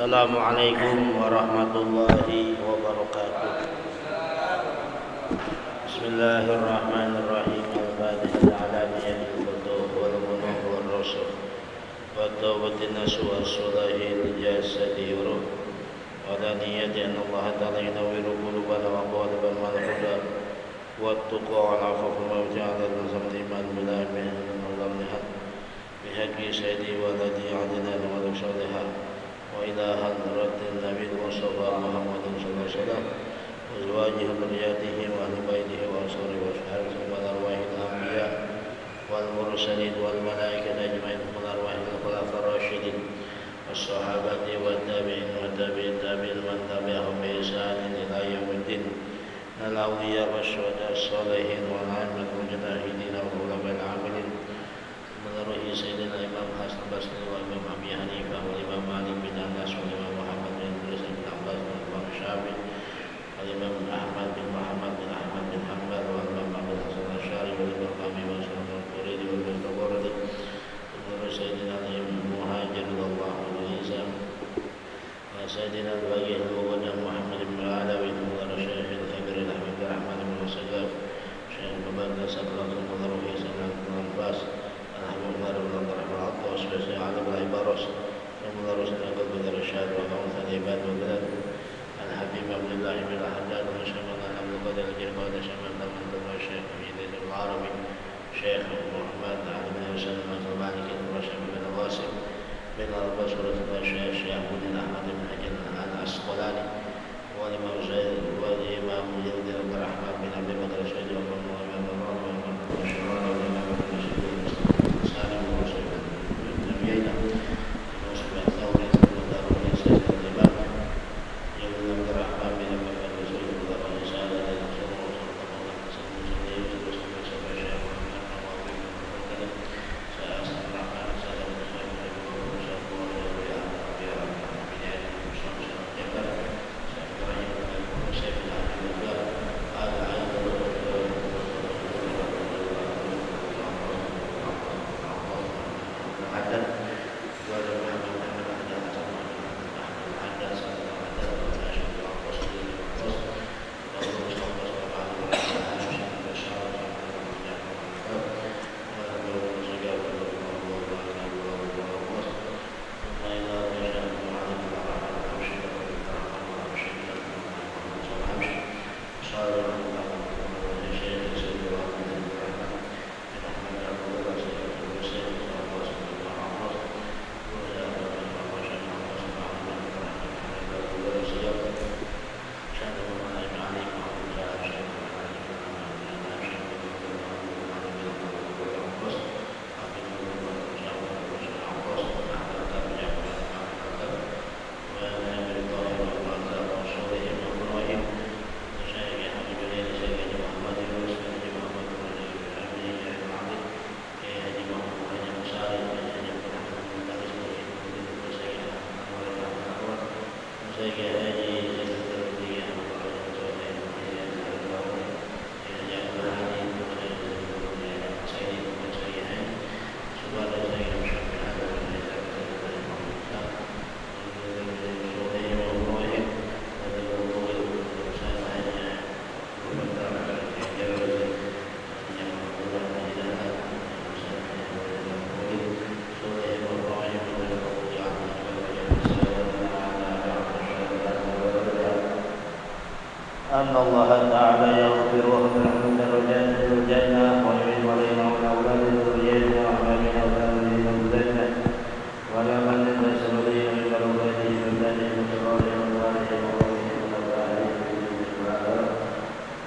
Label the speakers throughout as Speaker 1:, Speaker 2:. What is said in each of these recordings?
Speaker 1: Assalamualaikum warahmatullahi wabarakatuh. Bismillahirrahmanirrahim. Al-Fatihah ala niyatil wudu' wal ghunum wal rasul wa tawbatin nasuha sulahi jasadi ruh wa daniyati anna Allah ta'ala yunawwiru qulubana wa qalbana wal huda wa tuqa wa afafu ma ja'ala al-zamd iman bilamin wa nihat bihaqi sayyidi wa ladhi adina wa salihah وإلى حضرة النبي المصطفى محمد صلى الله عليه وسلم وأزواجه وذرياته وأهل بيته وأنصاره وأصحابه والأرواح الأنبياء والمرسلين والملائكة أجمعين والأرواح الخلفاء الراشدين والصحابة والتابعين والتابعين من تبعهم بإحسان إلى يوم الدين الأولياء والشهداء الصالحين والأئمة المجتهدين والخلفاء العاملين melalui Sayyidina Imam Hasan Basri wa Imam Abi Hanifah wa Imam Malik bin Anas wa Imam Muhammad bin Idris bin Abbas wa Imam Syafi'i wa Imam Ahmad bin Muhammad bin Ahmad bin Hanbal wa Imam Abu Hasan Asy'ari wa Imam Qami wa Sulaiman Al-Quridi wa Imam Tawardi melalui Sayyidina Imam Muhajir radhiyallahu anhu wa Sayyidina Al-Baqi al-Muqaddam Muhammad bin Alawi wa Syekh Al-Ibrahim bin Rahman bin Sajjad Syekh Mubarak sallallahu alaihi wasallam al-Fas Alhamdulillah Rabbil Alamin wa sallallahu ala al-ibaras wa rasulina qad irsyad wa qawlan ibad wa bilad al-habib Abdullah bin Haddad wa syamana Abdul Qadir al-Jilbad syamana Abdul Syekh Hamid al-Arabi Syekh Muhammad Ali bin Hasan al-Malik al-Rashid bin Wasim bin al-Basra Syekh Abdul Ahmad bin Hajar al-Asqalani wa Imam Zaid wa Imam Yazid al-Rahman bin Abi Bakr al-Syed wa Imam أن الله تعالى يغفر ويرحم درجات الجنة ويعين علينا وعلى أولاد ذريتنا وآمين أولادهم الجنة ولا من ينتصر إلينا إلا أولاده من ذلك وصالحهم وآلهم وقومهم وأبائهم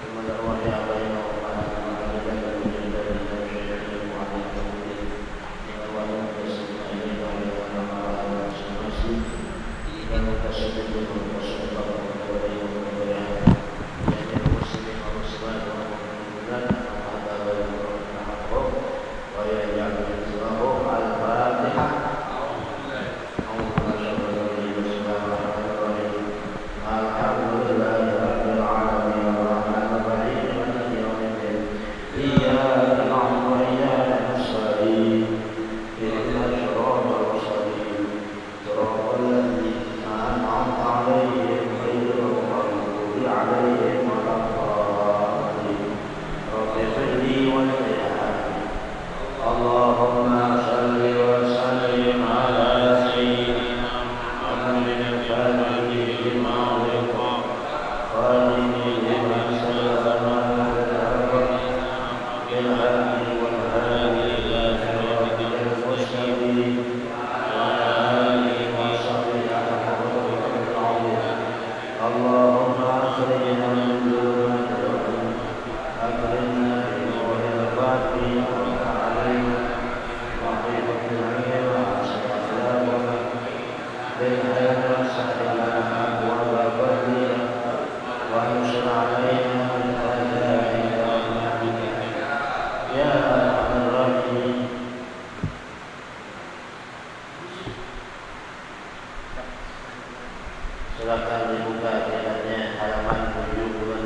Speaker 1: ثم الأرواح علينا وأمهاتنا وعلى جنة الجنة والشيخين وعلى المؤمنين والمتسلمين وعلى على المسلمين والمتسلمين والمصطفى والمتولين والمتولين والمسلمين والمسلمين الهادي والهادي إلى صراطك المستقيم وعلى آله وصحبه أجمعين. اللهم أخرجنا من ظلمات الوهم أكرمنا بنور الباطن وعلينا وحفظ العلم وأحسن أخلاقنا بالخير وسهل لنا أبواب فضلك وانشر علينا من خزائن رحمتك يا أرحم الراحمين. Silakan dibuka kiranya halaman 76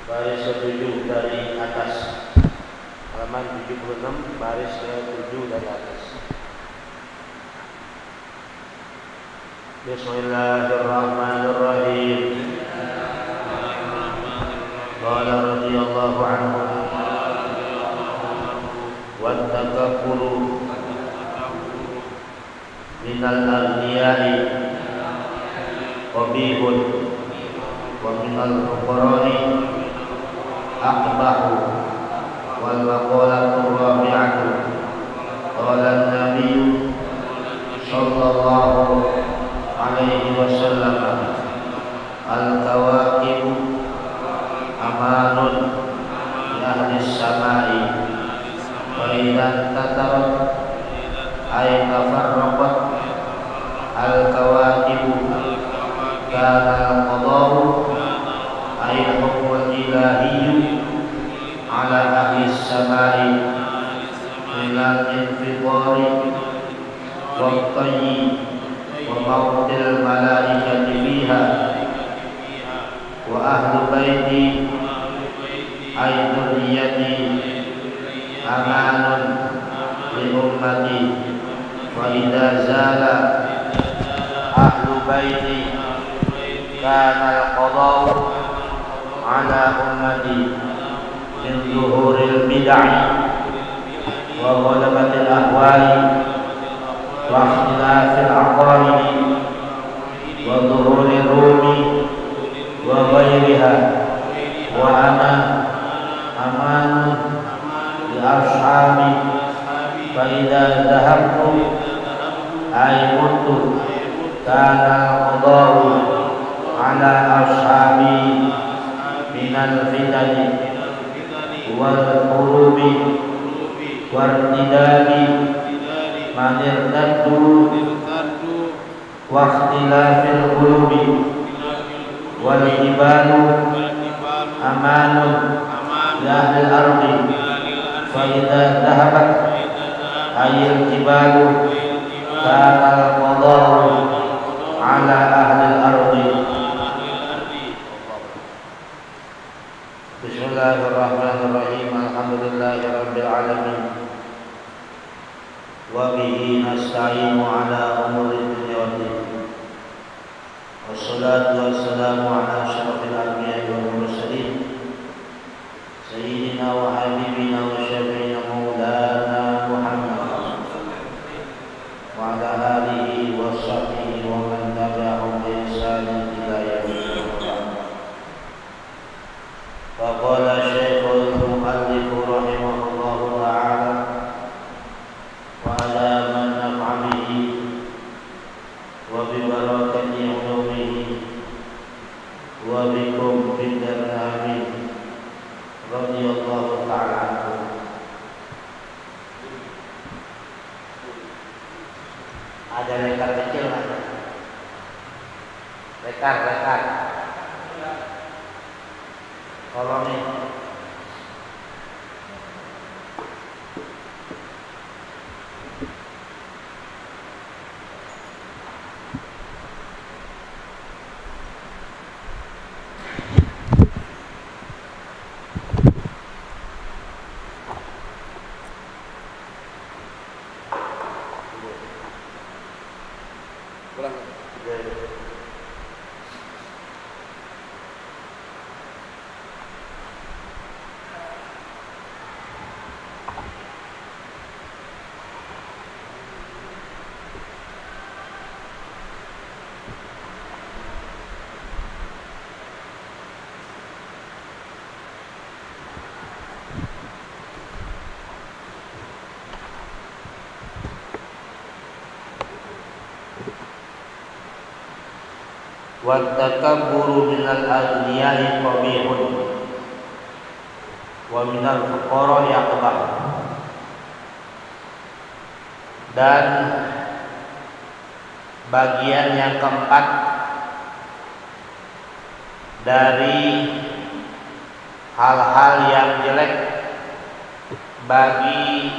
Speaker 1: baris 7 dari atas. Halaman 76 baris 7 dari atas. Bismillahirrahmanirrahim. Qala radhiyallahu anhu wattakabburu minal aghniyai qabihun wa minal fuqara'i aqbahu wal maqalatu rabi'atu qala an-nabiyyu sallallahu alaihi wasallam al-kawakibu amanun li ahli samai wa idza tatarat ay tafarraqat al-kawakibu kana al-qada'u ay al-hukmul ilahiyyu ala ahli samai min al-infitari wa tayyi wa mawtil malaikati fiha wa ahlu baiti ay dhurriyyati amanun li ummati wa idza zala ahlu baiti kana al-qada'u ala ummati min zuhuril bid'ah wa ghalabatil ahwali wa ikhtilafil aqaid wa zuhuril rumi wa ghairiha wa ana amanun li ashabi fa idza dhahabtu ay kuntu kana qada'u ala ashabi minal fitani wal qurubi wartidali manir taddu wa ikhtilafil qulubi wal jibalu amanun li ahli ardi fa idza dhahabat ayil jibalu kana al-qada'u ala ahli ardi. Bismillahirrahmanirrahim. Alhamdulillahi rabbil alamin. Wa bihi nasta'inu ala umuri dunya waddin. Wassalatu wassalamu ala asyrafil anbiya'i wal mursalin sayyidina wa habibina wa syafi'ina maulana Muhammad wa ala alihi wa sahbihi wa man tabi'ahum bi ihsanin ila yaumil qiyamah. Faqala Syekhul Mu'allif rahimahullahu ta'ala wa ala man naf'a bihi wa bi barakati ulumihi wa bikum bidar amin radhiyallahu ta'ala anhu. Ada lekar kecil mana? Lekar. Kalau nih wa takabburu minal aghniyai qabihun wa minal fuqara yaqbah. Dan bagian yang keempat dari hal-hal yang jelek bagi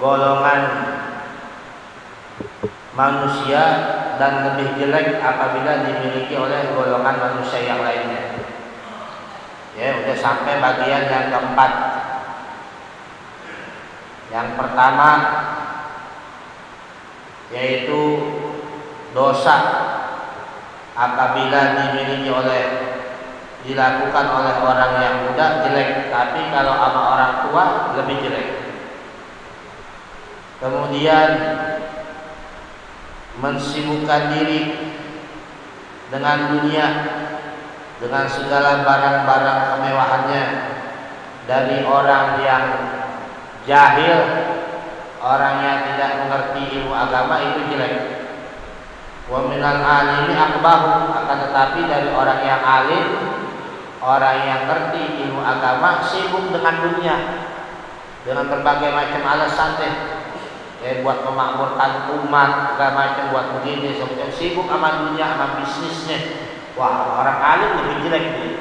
Speaker 1: golongan manusia dan lebih jelek apabila dimiliki oleh golongan manusia yang lainnya. Ya, udah sampai bagian yang keempat. Yang pertama yaitu dosa apabila dilakukan oleh orang yang muda jelek, tapi kalau sama orang tua lebih jelek. Kemudian mensibukkan diri dengan dunia, dengan segala barang-barang kemewahannya dari orang yang jahil, orang yang tidak mengerti ilmu agama, itu jelek. Wa minal alimi akbahu, akan tetapi dari orang yang alim, orang yang ngerti ilmu agama, sibuk dengan dunia, dengan berbagai macam alasan deh, ya, buat memakmurkan umat, segala macam, buat begini, sibuk sama dunia, sama bisnisnya. Wah, orang alim lebih jelek nih.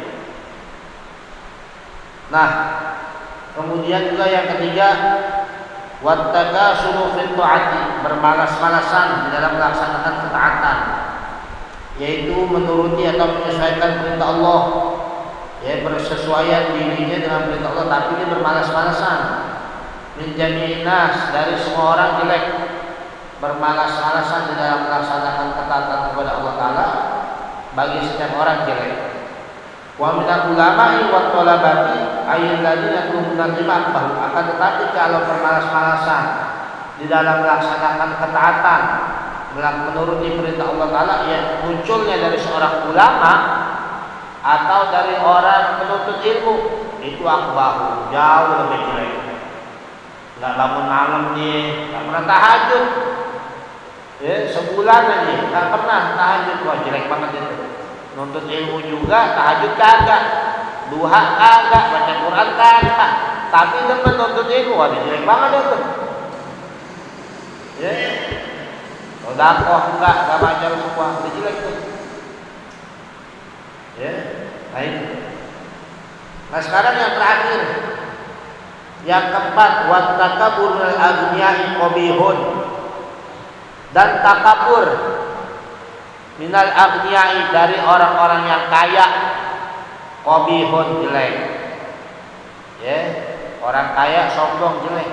Speaker 1: Nah, kemudian juga yang ketiga, wattakasulu fil ta'ati, bermalas-malasan di dalam melaksanakan ketaatan, yaitu menuruti atau menyesuaikan perintah Allah, ya, bersesuaian dirinya dengan perintah Allah, tapi dia bermalas-malasan. Min jami'in nas, dari semua orang jelek, bermalas-malasan di dalam melaksanakan ketaatan kepada Allah Ta'ala, bagi setiap orang jelek. Wa minal ulama'i wa thalabati ayyul ladzina tunazima bahu, akan tetapi kalau bermalas-malasan di dalam melaksanakan ketaatan, menuruti perintah Allah Ta'ala, yang munculnya dari seorang ulama atau dari orang penuntut ilmu, itu akbahu, jauh lebih jelek. Nggak bangun malam nih, nggak pernah tahajud, ya, sebulan aja nggak pernah tahajud. Wah, jelek banget itu. Nuntut ilmu juga, tahajud kagak, duha kagak, baca Quran kagak, tapi demen nuntut ilmu, wah, jelek banget itu. Ya, sodakoh nggak baca semua, udah jelek tuh. Ya, baik. Nah, sekarang yang terakhir, yang keempat, wa takabbur al aghniyai qabihun, dan takabur minal aghniyai, dari orang-orang yang kaya, qabihun, jelek. Ya, orang kaya sombong, jelek.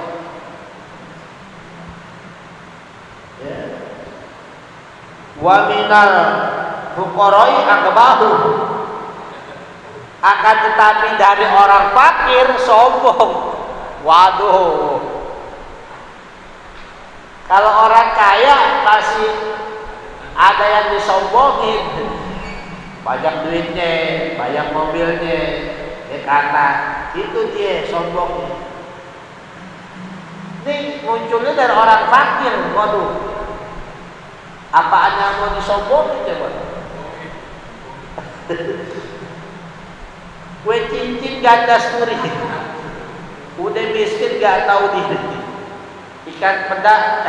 Speaker 1: Ya. Wa minal fuqara'i akbahu, akan tetapi dari orang fakir sombong. Waduh, kalau orang kaya masih ada yang disombongin, banyak duitnya, banyak mobilnya, ya, karena itu dia sombongnya. Ini munculnya dari orang fakir. Waduh, apaan yang mau disombongin coba? Kue cincin ganda suri, udah miskin gak tahu diri. Ikan peda,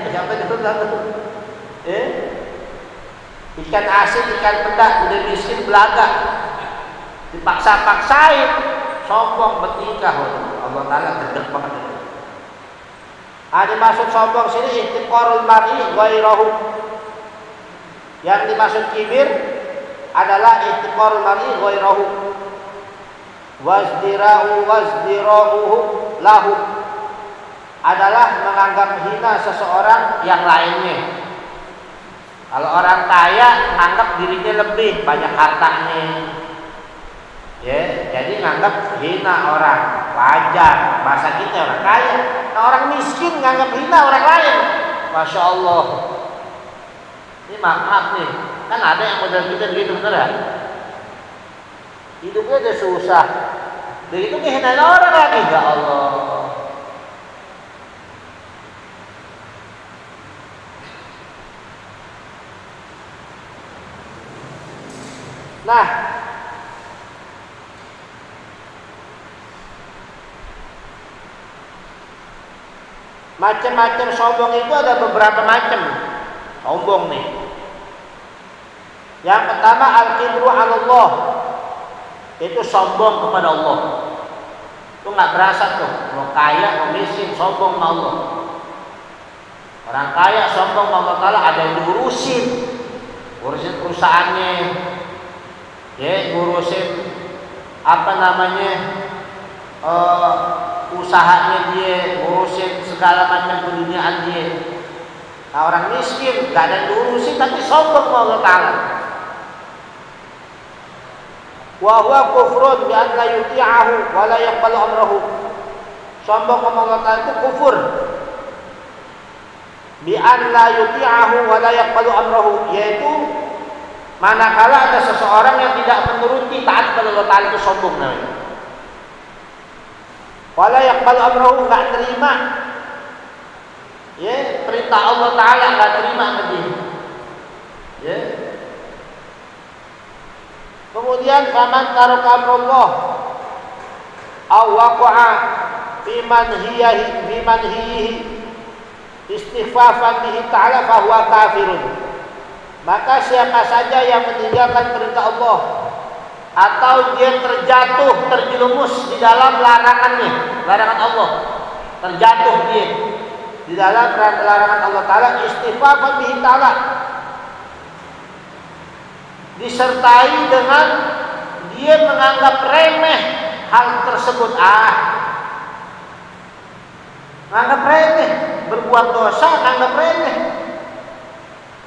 Speaker 1: siapa itu satu? Ikan asin, ikan peda, udah miskin belaga, dipaksa-paksain, sombong bertingkah. Allah Ta'ala gedek banget. Ada maksud sombong sini ihtiqarul mar'i ghairahu. Yang dimaksud kibir adalah ihtiqarul mar'i ghairahu, wazdira'uhu lahu, adalah menganggap hina seseorang yang lainnya. Kalau orang kaya anggap dirinya lebih banyak hartanya, ya, jadi nganggap hina orang, wajar, bahasa kita orang kaya. Nah, orang miskin nganggap hina orang lain, masya Allah. Ini maaf nih, kan ada yang model kita gitu, bener ya? Hidupnya udah susah, begitu ngehinain orang lagi, ya Allah.
Speaker 2: Nah, macam-macam sombong itu ada beberapa macam sombong nih. Yang pertama al-kibru 'ala Allah. Itu sombong kepada Allah. Itu nggak berasa tuh. Mau kaya, mau miskin, sombong sama Allah. Orang kaya sombong sama Allah Ta'ala, ada yang diurusin. Urusin perusahaannya. Ya, ngurusin apa namanya? Usahanya dia, ngurusin segala macam keduniaan dia. Nah, orang miskin nggak ada yang diurusin tapi sombong sama Allah Ta'ala. Wa huwa kufrun bi an la yuti'ahu wa la yaqbalu amrahu. Sombong sama Allah Ta'ala itu kufur. Bi an la yuti'ahu wa la yaqbalu amrahu, yaitu manakala ada seseorang yang tidak menuruti taat kepada Allah Ta'ala, itu sombong namanya. Wa la yaqbalu amrahu, enggak terima ya perintah Allah Ta'ala, enggak terima sama dia. Ya. Kemudian faman taraka amrullah aw waqa'a fi manhihi istighfafan bihi ta'ala fa huwa kafirun. Maka siapa saja yang meninggalkan perintah Allah atau dia terjatuh, terjerumus di dalam larangannya, larangan Allah, terjatuh dia di dalam larangan Allah Ta'ala, istighfafan bihi ta'ala, disertai dengan dia menganggap remeh hal tersebut. Menganggap remeh, berbuat dosa menganggap remeh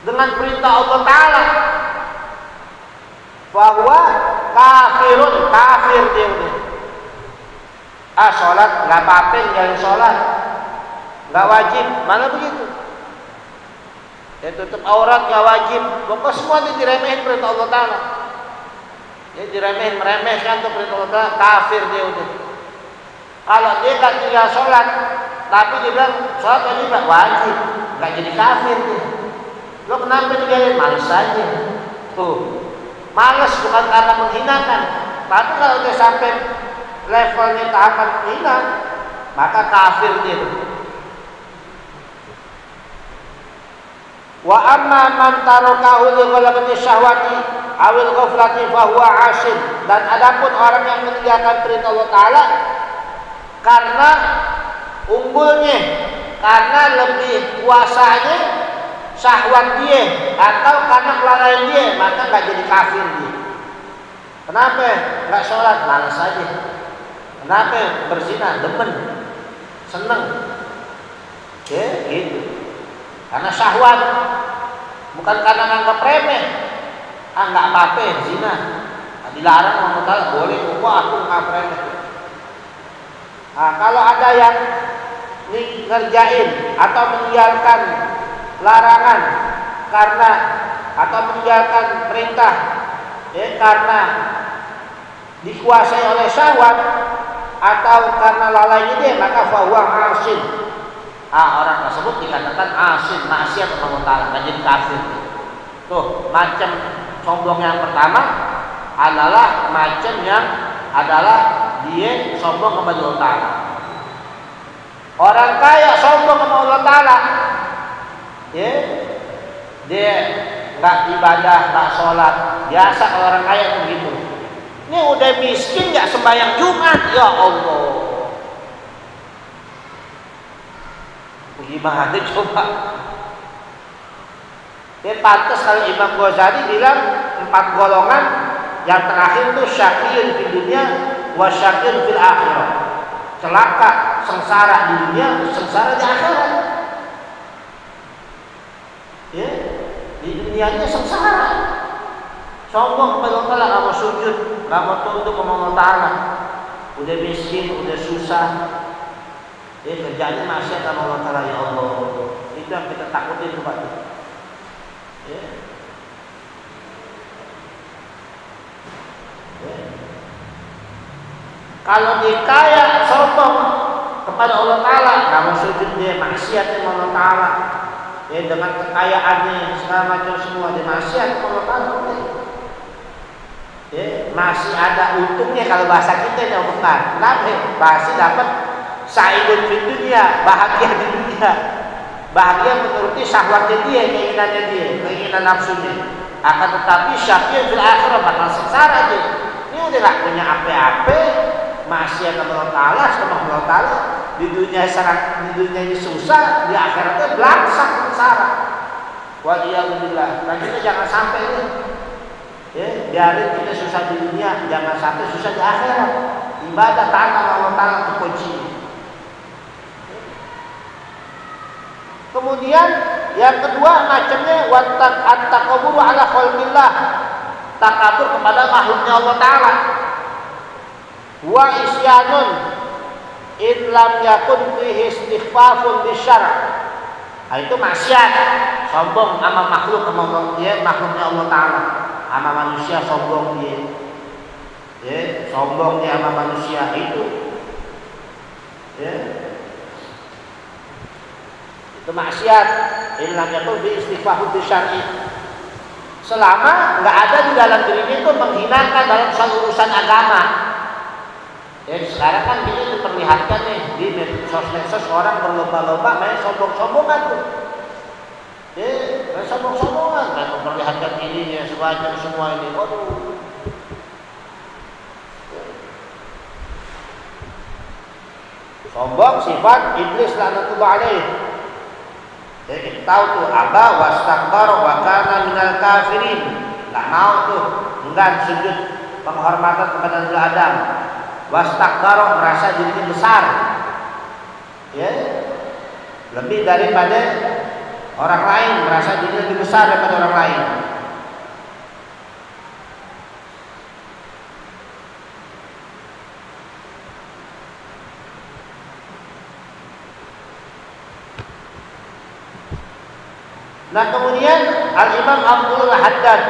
Speaker 2: dengan perintah Allah Ta'ala, bahwa kafirun, kafir dia udah. Sholat nggak apa-apa, jangan sholat, nggak wajib, mana begitu? Ya tutup aurat nggak wajib, pokok semua diremehin perintah Allah Ta'ala. Ya diremehin, meremehkan tuh perintah Allah Ta'ala, kafir dia udah. Kalau dia nggak tinggal sholat, tapi dia bilang sholat wajib, nggak jadi kafir dia. Lo kenapa tinggalin? Males saja. Tuh, males bukan karena menghinakan, tapi kalau dia sampai levelnya tahapan menghina, maka kafir dia. Wa amma man tarakahu li ghalabati syahwati awil ghaflati fa huwa 'asin. Dan adapun orang yang meninggalkan perintah Allah Ta'ala karena unggulnya, karena lebih kuasanya syahwat dia, atau karena kelalaian dia, maka nggak jadi kafir dia. Kenapa? Nggak sholat, malas aja. Kenapa? Berzina, demen, seneng. Ya, gitu. Karena syahwat, bukan karena nganggap remeh. Nggak apa-apa, zina. Nah, dilarang Allah Ta'ala, boleh. Aku nggak remeh. Nah, kalau ada yang ngerjain atau meninggalkan larangan karena, atau meninggalkan perintah ya karena dikuasai oleh syahwat atau karena lalainya dia, maka fahuwa 'asin. Orang tersebut dikatakan asin, maksiat kepada Allah Ta'ala, nggak jadi kafir. Tuh, macam sombong yang pertama adalah macam yang adalah dia sombong kepada Allah Ta'ala. Orang kaya sombong kepada Allah Ta'ala, ya, dia nggak ibadah, nggak sholat, biasa kalau orang kaya begitu. Ini udah miskin nggak sembahyang Jumat, ya Allah. Gimana coba? Dia pantas kalau Imam Ghazali bilang 4 golongan, yang terakhir itu syaqiyun di dunia wa syaqiyun fil akhirah. Celaka, sengsara di dunia, sengsara di akhirat. Ya, di dunianya sengsara, sombong kepada Allah Ta'ala, nggak mau sujud, nggak mau tunduk kepada Allah Ta'ala, udah miskin, udah susah. Kerjanya maksiat sama Allah Ta'ala, ya Allah. Itu yang kita takutin tuh Pak. Ya. Ya. Kalau dia kaya, sombong kepada Allah Ta'ala, nggak mau sujud, dia maksiat sama Allah Ta'ala. Ya, dengan kekayaannya segala macam semua dia maksiat kepada Allah Ta'ala. masih ada untungnya kalau bahasa kita yang benar. Kenapa? Masih dapat sa'idun fid dunya, bahagia di dunia. Bahagia menuruti syahwatnya dia, keinginannya dia, keinginan nafsunya. Akan tetapi syaqiyun fil akhirah, bakal sengsara dia. Ini udah gak punya apa-apa, masih ada Allah Ta'ala, sama Allah Ta'ala. Di dunia ini susah, di akhiratnya belangsak sengsara. Waliyahulillah. Nah kita jangan sampai ini. Ya, biarin kita susah di dunia, jangan sampai susah di akhirat. Ibadah taat Allah Ta'ala itu kunci. Kemudian yang kedua macamnya at-takabur ala khalqillah, takabur kepada makhluknya Allah Ta'ala. Wa isyanun in lam yakun fihi istighfafun bisyara. Itu maksiat, sombong sama makhluk, sama dia, makhluknya Allah Ta'ala. Sama manusia sombong dia. Ya, sombong dia sama manusia itu. Ya. Itu maksiat. In lam yakun fihi istighfafun bisyara. Selama nggak ada di dalam dirinya itu menghinakan dalam suatu urusan agama. Ya, sekarang kan kita diperlihatkan nih di medsos orang berlomba-lomba main sombong-sombongan tuh. Ya, main sombong-sombongan, main memperlihatkan ininya sebanyak semua ini. Waduh. Sombong sifat iblis laknatullah alaih. Ya, kita tahu tuh aba wastakbar wa kana minal kafirin. Enggak mau tuh, enggan sujud penghormatan kepada Nabi Adam. Wastakbar, merasa dirinya besar. Ya. Lebih daripada orang lain, merasa dirinya lebih besar daripada orang lain. Nah kemudian Al-Imam Abdul Haddad,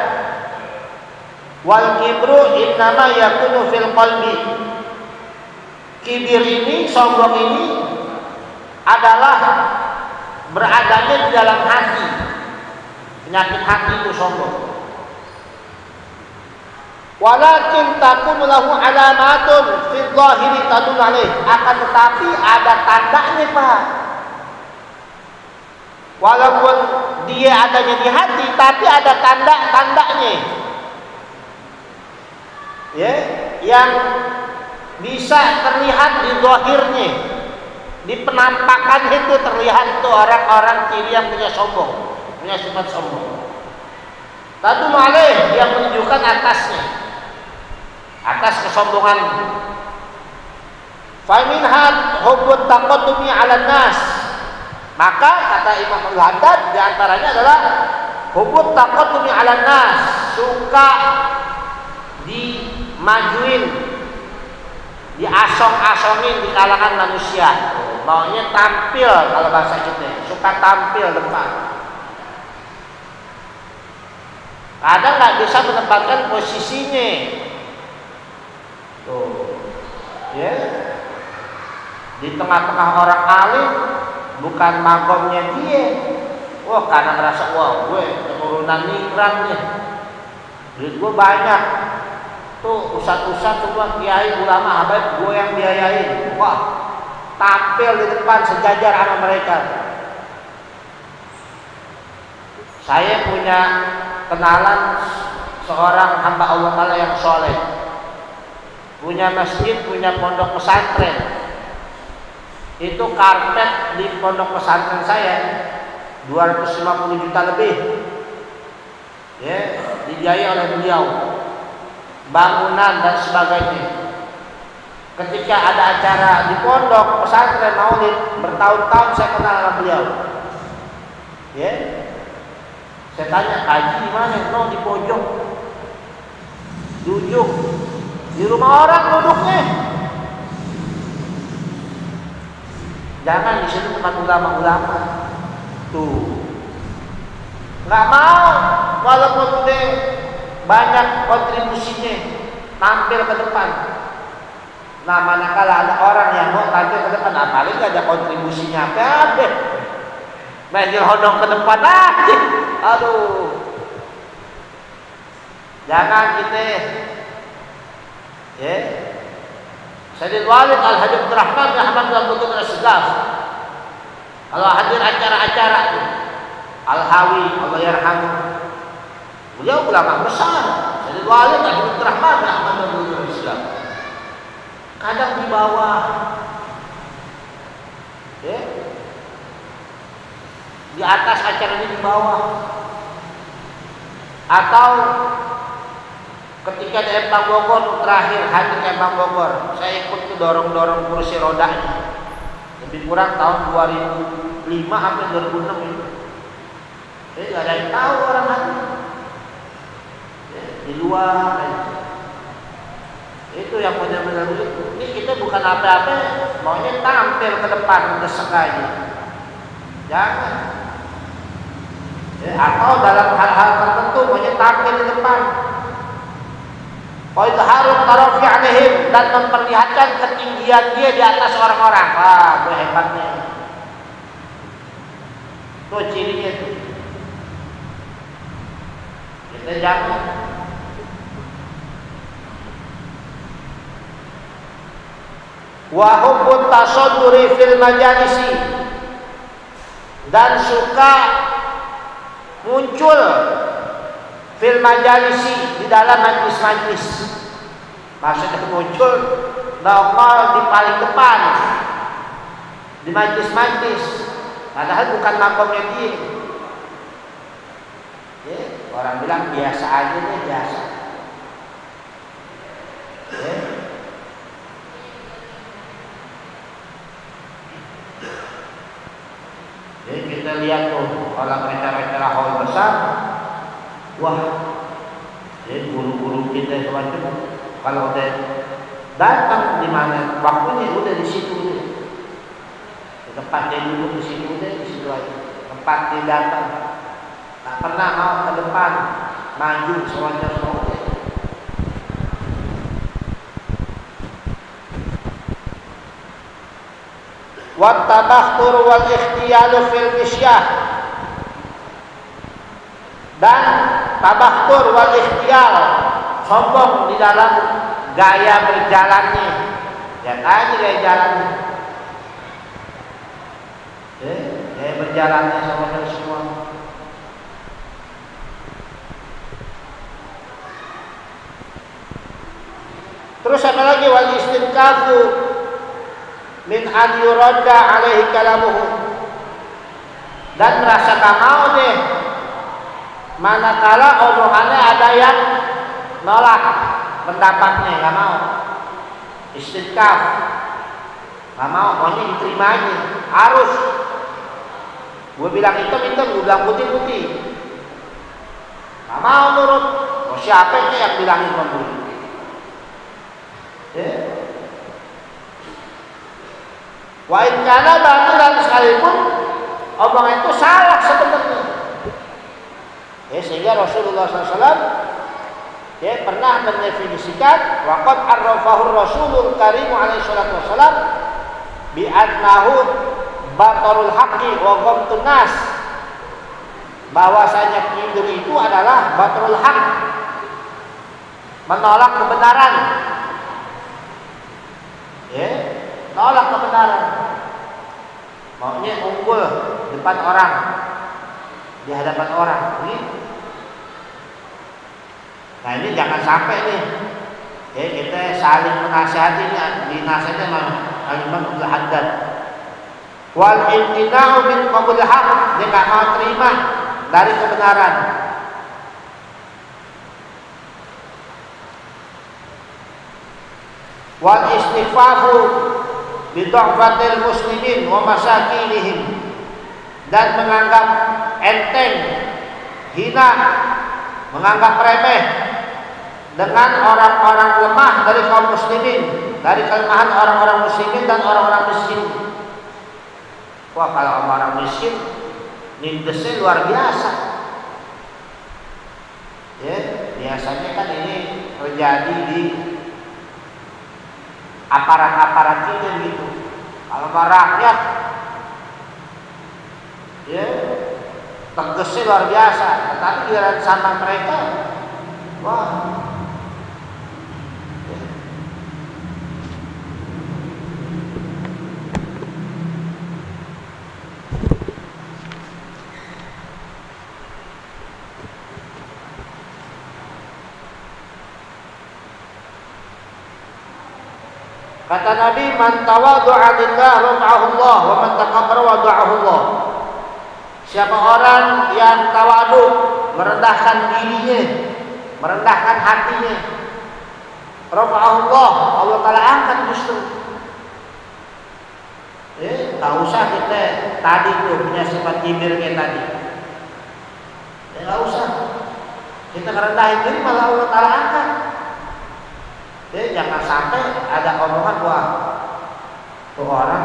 Speaker 2: wal kibru innama yakunu fil qalbi. Kibir ini, sombong ini adalah beradanya di dalam hati. Penyakit hati itu sombong. Walakin takunu lahu alamatun fil zahiri tadullu alaih. Akan tetapi ada tandanya, Pak. Walaupun dia adanya di hati, tapi ada tanda-tandanya. Ya, yang bisa terlihat di zahirnya, di penampakan itu terlihat itu orang-orang kiri yang punya sombong, punya sifat sombong. Tadullu alaih, yang menunjukkan atasnya, atas kesombongan. Fa minha hubbut taqaddumi 'alan nas. Maka kata Imam Al-Haddad di antaranya adalah hubbut taqaddumi 'alan nas, suka dimajuin, diasong-asongin di kalangan manusia. Maunya tampil, kalau bahasa kita suka tampil depan. Kadang nggak bisa menempatkan posisinya. Tuh, ya. Di tengah-tengah orang alim, bukan makomnya dia. Wah, karena merasa wah gue keturunan ningrat nih, duit gue banyak. Tuh ustaz-ustaz semua kiai ulama habaib gue yang biayain. Wah, tampil di depan sejajar sama mereka. Saya punya kenalan seorang hamba Allah Ta'ala yang soleh, punya masjid, punya pondok pesantren. Itu karpet di pondok pesantren saya 250 juta lebih, ya, dibiayai oleh beliau, bangunan dan sebagainya. Ketika ada acara di pondok pesantren maulid, bertahun-tahun saya kenal sama beliau, ya. Saya tanya, kaji di mana? No, di pojok, duduk di rumah orang duduknya. Jangan di situ tempat ulama-ulama. Tuh, nggak mau, walaupun udah banyak kontribusinya, tampil ke depan. Nah, manakala ada orang yang mau tampil ke depan, apalagi ada kontribusinya apa? Menjil hodong ke depan aja. Aduh, jangan kita Ya. Sayyidul Walid Al-Haji Abdurrahman bin Ahmad bin Abdul As-Segaf. Kalau hadir acara-acara Al-Hawi, Allah yarhamu. Beliau ulama besar. Sayyidul Walid Al-Haji Abdurrahman bin Ahmad bin Abdul As-Segaf. Kadang di bawah. Ya. Di atas acaranya di bawah. Atau ketika di Empang Bogor terakhir hadir ke Empang Bogor, saya ikut tuh dorong kursi rodanya. Lebih kurang tahun 2005 sampai 2006 itu. Jadi nggak ada yang tahu orang hadir. Ya, di luar. Itu yang benar-benar begitu. Ini kita bukan apa-apa, maunya tampil ke depan, desek aja. Jangan. Ya, atau dalam hal-hal tertentu maunya tampil di depan. Harus tarufi alaihim dan memperlihatkan ketinggian dia di atas orang-orang. Wah, itu hebatnya. Itu cirinya itu. Kita jangan. Wa hubbut tasadduri fil majalisi, dan suka muncul fil majalisi, di dalam majlis-majlis. Maksudnya muncul nongol di paling depan di majlis-majlis, padahal bukan makomnya dia. Ya, orang bilang biasa aja deh, biasa. Ya. Jadi kita lihat tuh kalau acara-acara hall besar, wah, jadi guru-guru kita semacam kalau udah datang di mana waktunya udah di situ, di tempat dia duduk di situ udah di situ aja, tempat dia datang, tak pernah mau ke depan, maju semacam semua. Wat tabakhtur wal ikhtiyalu fil misyah, dan tabakhtur wal ikhtiyal, sombong di dalam gaya berjalannya. Lihat aja gaya jalannya. Gaya berjalannya sama semua. Terus apa lagi? Wal istinkafu min an yuradda alaihi kalamuhu, dan merasa gak mau deh manakala omongannya ada yang nolak pendapatnya, gak mau. Istinkaf, gak mau, maunya diterima aja. Harus gue bilang hitam-hitam, gue bilang putih-putih, gak mau nurut. Oh, siapa yang bilangin pembuli? Wa in kana batilan sekalipun omongan itu salah sebenarnya. Sehingga Rasulullah SAW pernah mendefinisikan waqad arrafahu Rasulul Karim alaihi salatu wasalam bi annahu batarul haqqi wa ghamtun nas, bahwasanya kidur itu adalah batarul haqq, menolak kebenaran. Nolak kebenaran, maunya unggul depan orang, di hadapan orang. Nah ini jangan sampai nih, kita saling menasihati, dinasihati sama Al-Imam Abdul Haddad. Wal imtina'u min qabul haq, dia nggak mau terima dari kebenaran. Wal istighfafu bid'afatil muslimin wa masakinihim, dan menganggap enteng, hina, menganggap remeh dengan orang-orang lemah dari kaum muslimin, dari kelemahan orang-orang muslimin dan orang-orang miskin. Wah, kalau orang miskin nindesnya luar biasa. Biasanya kan ini terjadi di aparat-aparat kita gitu. Kalau rakyat, tegesnya luar biasa. Tetapi giliran sama mereka, wah, Kata Nabi, man tawadhu'a lillah rafa'ahu Allah wa man takabbara wada'ahu Allah. Siapa orang yang tawadu, merendahkan dirinya, merendahkan hatinya, rafa'ahu Allah, Allah Ta'ala angkat justru. Tak usah kita tadi tuh punya sifat kibir kayak tadi. Tak usah. Kita merendahin diri malah Allah Ta'ala angkat. Jangan sampai ada omongan, wah tuh orang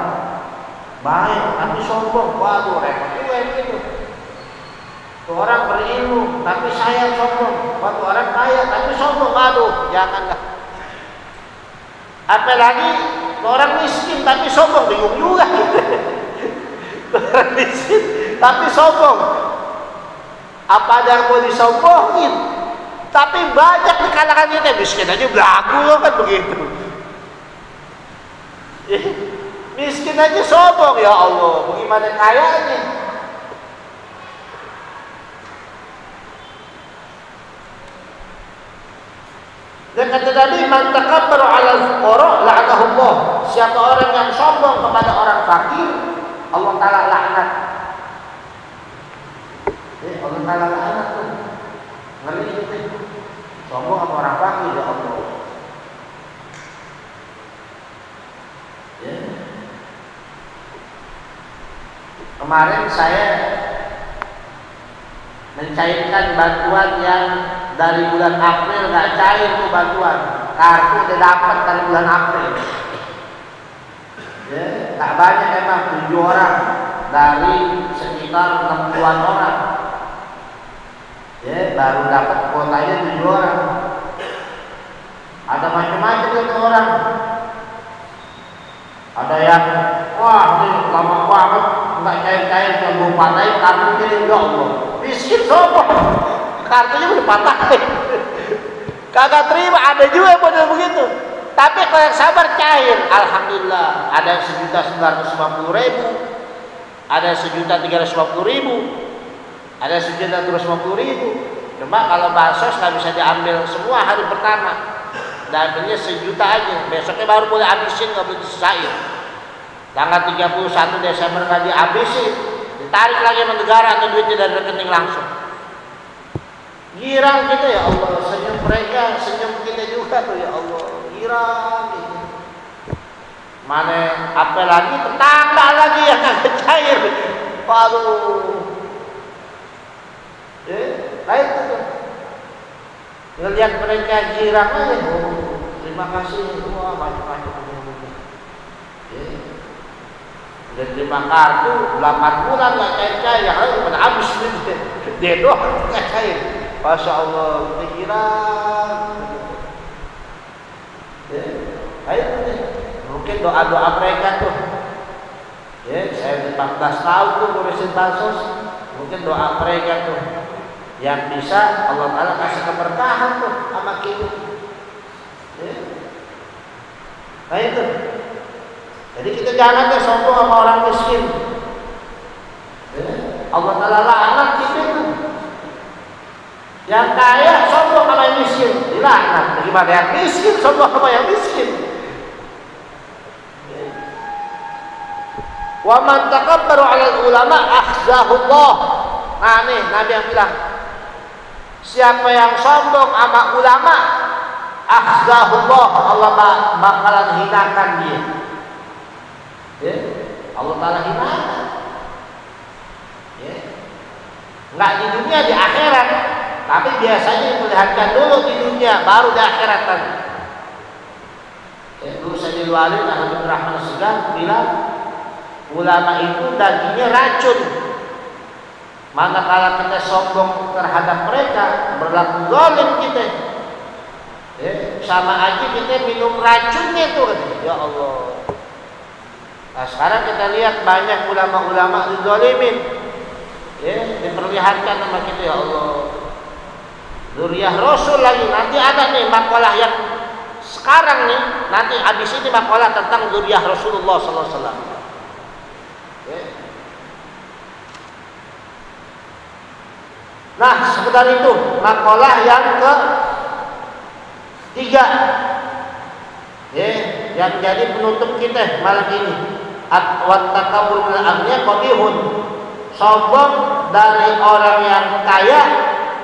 Speaker 2: baik tapi sombong, waduh repot juga itu. Tuh orang berilmu tapi saya sombong, waduh orang kaya tapi sombong, waduh janganlah. Apalagi orang miskin tapi sombong, bingung juga. Orang miskin tapi sombong, apa ada yang mau disombongin? Tapi banyak di kalangan kita miskin aja belagu loh kan begitu. Miskin aja sombong, ya Allah, bagaimana kayanya? Dan kata Nabi, man takabbaru 'alal fuqara la'anahu Allah. Siapa orang yang sombong kepada orang fakir, Allah Ta'ala laknat. Allah Ta'ala laknat tuh. Ngeri itu. Sombong sama orang fakir, ya Allah. Kemarin saya mencairkan bantuan yang dari bulan April nggak cair tuh bantuan, kartu udah dapat dari bulan April. Tak banyak memang, 7 orang dari sekitar 60-an orang. Baru dapat kuotanya 7 orang. Ada macam-macam itu orang. Ada yang wah ini lama banget nggak cair-cair, yang mau patahin kartu ini, ya Allah. Miskin sombong, kartunya udah patahin. Kagak terima, ada juga yang model begitu. Tapi kalau yang sabar cair, alhamdulillah. Ada yang 1.950.000, ada 1.350.000, ada 1.250.000. Cuma kalau bansos nggak bisa diambil semua hari pertama. Dapatnya 1 juta aja, besoknya baru boleh habisin, nggak boleh disisain. Tanggal 31 Desember nggak dihabisin, ditarik lagi sama negara atau duitnya dari rekening langsung. Girang kita, ya Allah, senyum mereka, senyum kita juga tuh, ya Allah, girang gitu. Mana apalagi tetangga lagi yang agak cair, waduh. Nah itu tuh. Ngelihat mereka girang aja, oh, terima kasih, wah macam-macam. Udah terima kartu 8 bulan nggak cair-cair, yang lain pada habis dia doang nggak cair. Masya Allah, udah girang. Ayo deh, mungkin doa-doa mereka tuh. Saya 14 tahun tuh ngurusin bansos, mungkin doa mereka tuh yang bisa Allah Ta'ala kasih keberkahan tuh sama kita. Nah itu. Jadi kita jangan deh sombong sama orang miskin. Allah Ta'ala laknat kita itu. Yang kaya sombong sama yang miskin, dilaknat. Bagaimana yang miskin sombong sama yang miskin? Wa man takabbaru 'alal ulama akhzahu Allah. Nah nih Nabi yang bilang, siapa yang sombong sama ulama, akhzahullah, Allah bakalan hinakan dia. Allah Ta'ala hinakan. Nggak di dunia, di akhirat. Tapi biasanya diperlihatkan dulu di dunia, baru di akhirat tadi. Dulu Sayyidul Wali Habib Rahman Segaf bilang, ulama itu dagingnya racun. Manakala kita sombong terhadap mereka, berlaku zalim kita, sama aja kita minum racunnya tuh. Ya Allah. Nah sekarang kita lihat banyak ulama-ulama dizalimin, diperlihatkan sama kita, ya Allah. Dzurriyyah Rasul lagi, nanti ada nih makalah yang sekarang nih, nanti habis ini makalah tentang dzurriyyah Rasulullah SAW. Nah, sekedar itu makalah yang ke-3. yang jadi penutup kita malam ini. Wat takabur minal aghniya qabihun. Sombong dari orang yang kaya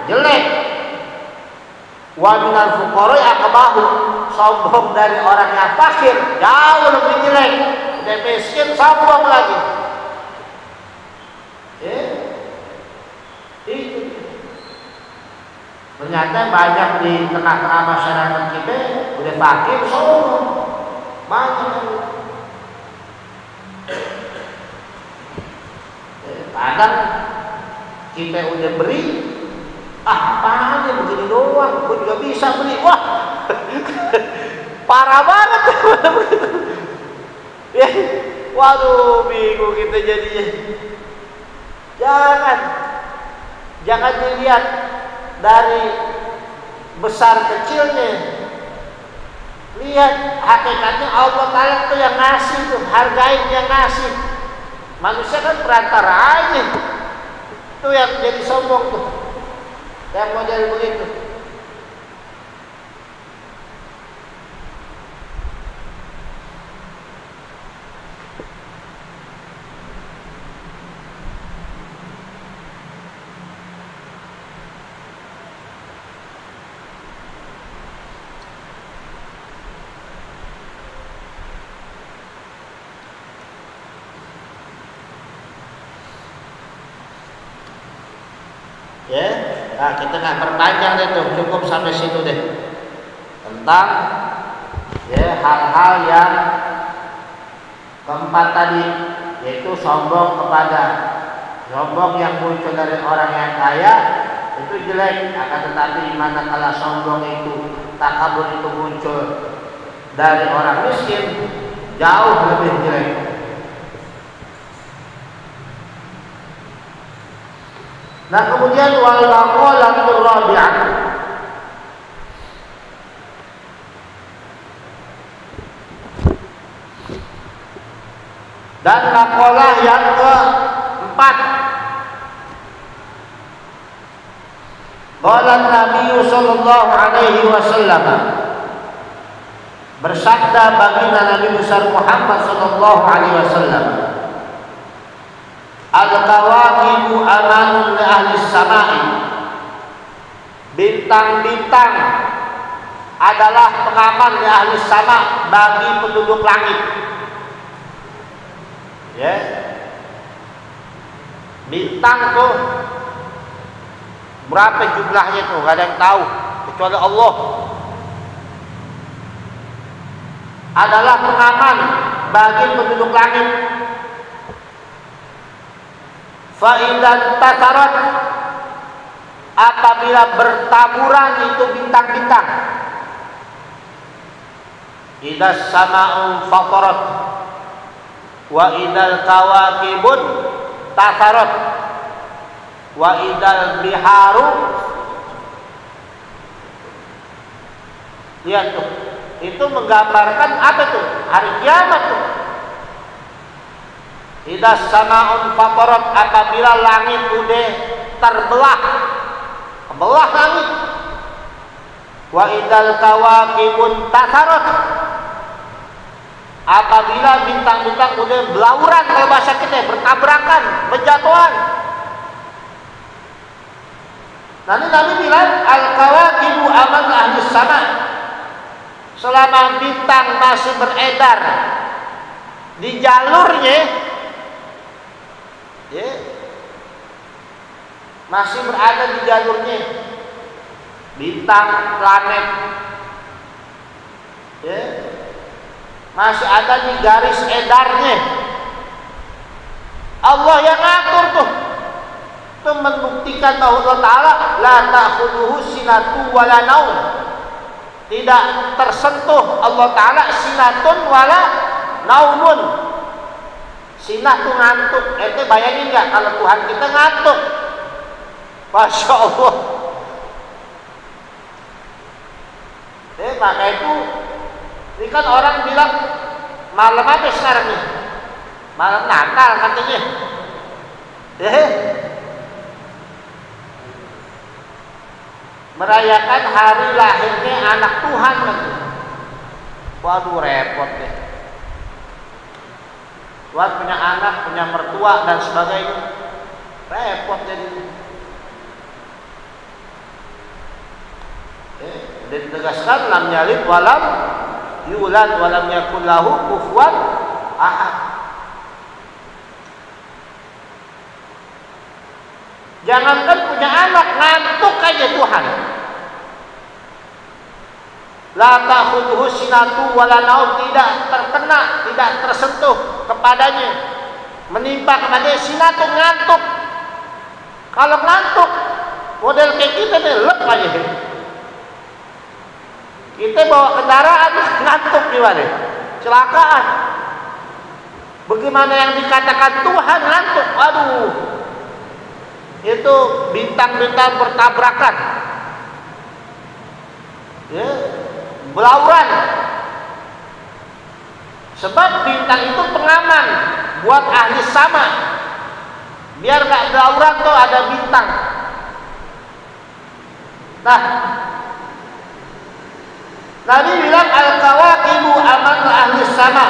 Speaker 2: jelek. Wa minal fuqara aqbahu. Sombong dari orang yang fakir jauh lebih jelek. Udah miskin sombong lagi. Itu. Ternyata banyak di tengah-tengah masyarakat kita udah fakir sombong. Banyak. Kadang kita udah beri, apaan ya begini doang, gue juga bisa beli. Wah, parah banget. Ya, waduh, bingung kita jadinya. Jangan dilihat dari besar kecilnya. Lihat hakikatnya Allah Ta'ala itu yang ngasih tuh, hargain yang ngasih. Manusia kan perantara aja. Itu yang jadi sombong tuh. Yang mau jadi begitu. Ya, nah kita nggak perpanjang deh tuh, cukup sampai situ deh tentang ya hal-hal yang keempat tadi, yaitu sombong yang muncul dari orang yang kaya itu jelek, akan tetapi manakala sombong itu, takabur itu muncul dari orang miskin jauh lebih jelek. Nah kemudian wal maqalatur rabi'ah, dan maqalah yang keempat, qala Nabi sallallahu alaihi wasallam, bersabda baginda Nabi besar Muhammad sallallahu alaihi wasallam, al-kawakibu amanun li ahli samai. Bintang-bintang adalah pengaman li ahli sama, bagi penduduk langit. Ya. Bintang tuh berapa jumlahnya tuh? Gak ada yang tahu kecuali Allah. Adalah pengaman bagi penduduk langit. Fa'idan tatarat, apabila bertaburan itu bintang-bintang. Idas sama'u fatarat wa idal kawakibun tatarat wa idal biharu. Lihat tuh, itu menggambarkan apa tuh? Hari kiamat tuh. Idas sama'un fatarat, apabila langit udah terbelah, kebelah langit. Wa idal kawakibun tasarat, apabila bintang-bintang udah belauran, kalau bahasa kita bertabrakan, berjatuhan. Nanti Nabi bilang al-kawakibu aman ahli sama, selama bintang masih beredar di jalurnya, ya, masih berada di jalurnya, bintang, planet, ya, masih ada di garis edarnya. Allah yang ngatur tuh. Itu membuktikan bahwa Allah Ta'ala la ta'khudhuhu sinatun wala naum. Tidak tersentuh Allah Ta'ala sinatun wala naumun. Sinah tuh ngantuk. Ente bayangin nggak kalau Tuhan kita ngantuk? Masya Allah. Maka itu, ini kan orang bilang malam apa sekarang nih? Malam Natal katanya. Merayakan hari lahirnya anak Tuhan katanya. Waduh, repot deh. Tuhan punya anak, punya mertua dan sebagainya, repot jadi. Dan ditegaskan lam yalid walam yulad walam yakul lahu kufuwan ahad. Jangankan punya anak, ngantuk aja Tuhan. La ta'khudhuhu sinatu wala naum, tidak terkena, tidak tersentuh kepadanya, menimpa kepadanya sinatu, ngantuk. Kalau ngantuk model kayak kita nih lep aja. Kita bawa kendaraan ngantuk gimana? Celakaan. Bagaimana yang dikatakan Tuhan ngantuk? Aduh, itu bintang-bintang bertabrakan, ya, belauran. Sebab bintang itu pengaman buat ahli sama, biar gak belauran tuh ada bintang. Nah, Nabi bilang al-kawakibu aman ahli sama.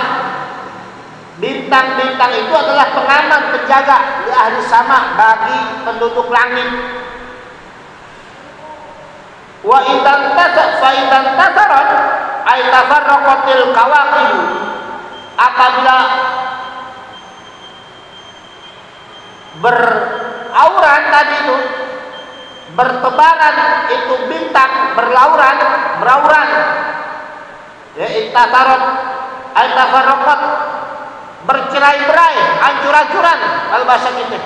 Speaker 2: Bintang-bintang itu adalah pengaman, penjaga di ahli sama bagi penduduk langit. Wa idan tasarat ay tafarraqatil kawakib. Apabila berauran tadi itu, bertebaran itu bintang, berauran, ya, intasarat ay tafarraqat, bercerai-berai, hancur-hancuran kalau bahasa kita,